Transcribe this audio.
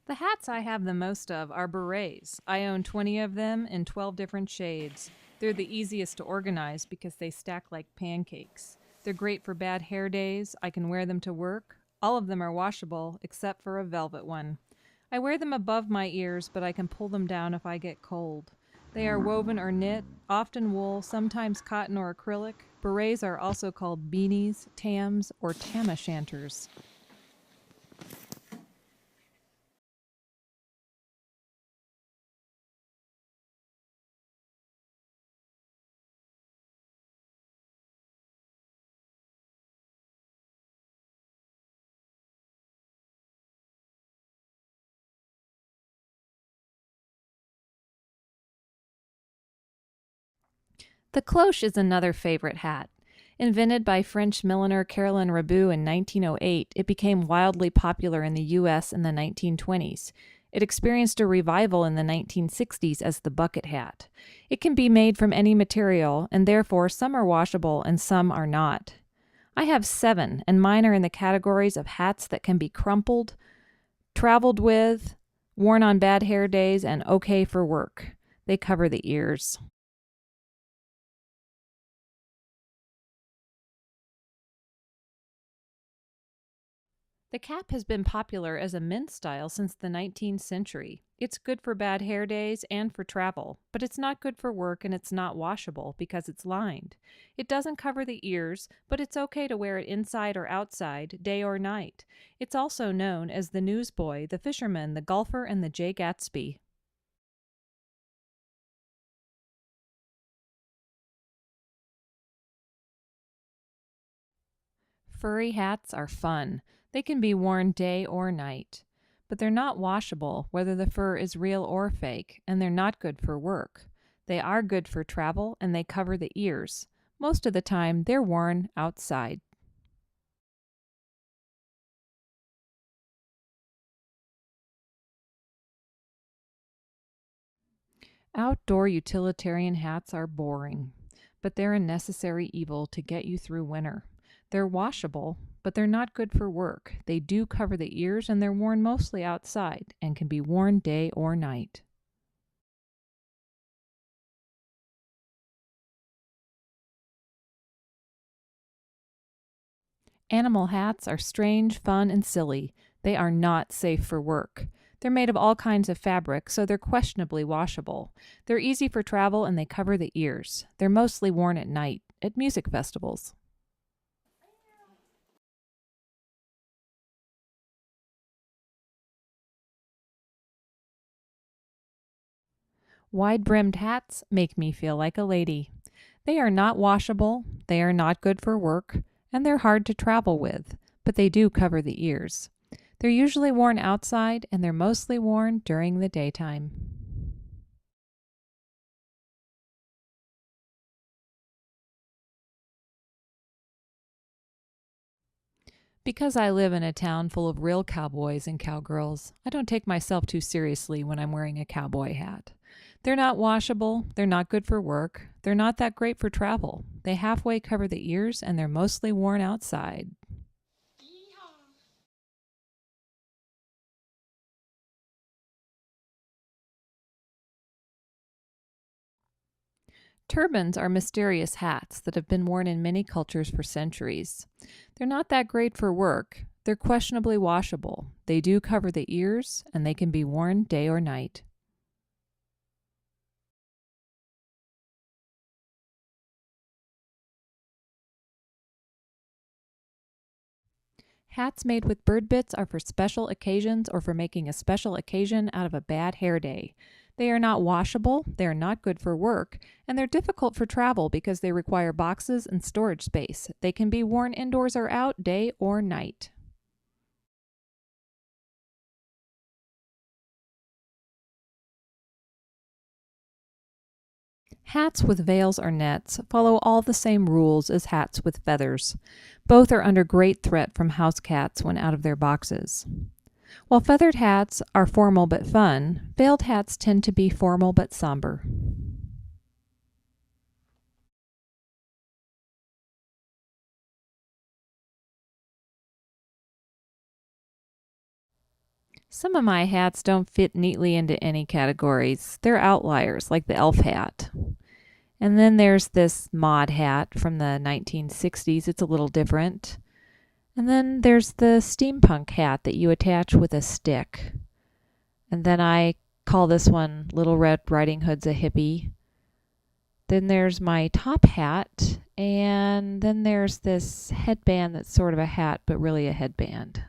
The hats I have the most of are berets. I own 20 of them in 12 different shades. They're the easiest to organize because they stack like pancakes. They're great for bad hair days. I can wear them to work. All of them are washable except for a velvet one. I wear them above my ears, but I can pull them down if I get cold. They are woven or knit, often wool, sometimes cotton or acrylic. Berets are also called beanies, tams, or tam o' shanters. The cloche is another favorite hat. Invented by French milliner Caroline Rabou in 1908, it became wildly popular in the U.S. in the 1920s. It experienced a revival in the 1960s as the bucket hat. It can be made from any material, and therefore some are washable and some are not. I have 7, and mine are in the categories of hats that can be crumpled, traveled with, worn on bad hair days, and okay for work. They cover the ears. The cap has been popular as a men's style since the 19th century. It's good for bad hair days and for travel, but it's not good for work and it's not washable because it's lined. It doesn't cover the ears, but it's okay to wear it inside or outside, day or night. It's also known as the newsboy, the fisherman, the golfer, and the Jay Gatsby. Furry hats are fun. They can be worn day or night. But they're not washable, whether the fur is real or fake, and they're not good for work. They are good for travel, and they cover the ears. Most of the time, they're worn outside. Outdoor utilitarian hats are boring, but they're a necessary evil to get you through winter. They're washable, but they're not good for work. They do cover the ears, and they're worn mostly outside and can be worn day or night. Animal hats are strange, fun, and silly. They are not safe for work. They're made of all kinds of fabric, so they're questionably washable. They're easy for travel and they cover the ears. They're mostly worn at night, at music festivals. Wide brimmed hats make me feel like a lady. They are not washable, they are not good for work, and they're hard to travel with, but they do cover the ears. They're usually worn outside and they're mostly worn during the daytime. Because I live in a town full of real cowboys and cowgirls, I don't take myself too seriously when I'm wearing a cowboy hat. They're not washable, they're not good for work, they're not that great for travel. They halfway cover the ears and they're mostly worn outside. Turbans are mysterious hats that have been worn in many cultures for centuries. They're not that great for work. They're questionably washable. They do cover the ears and they can be worn day or night. Hats made with bird bits are for special occasions or for making a special occasion out of a bad hair day. They are not washable, they are not good for work, and they're difficult for travel because they require boxes and storage space. They can be worn indoors or out, day or night. Hats with veils or nets follow all the same rules as hats with feathers. Both are under great threat from house cats when out of their boxes. While feathered hats are formal but fun, veiled hats tend to be formal but somber. Some of my hats don't fit neatly into any categories. They're outliers, like the elf hat. And then there's this mod hat from the 1960s. It's a little different. And then there's the steampunk hat that you attach with a stick. And then I call this one Little Red Riding Hood's a hippie. Then there's my top hat. And then there's this headband that's sort of a hat, but really a headband.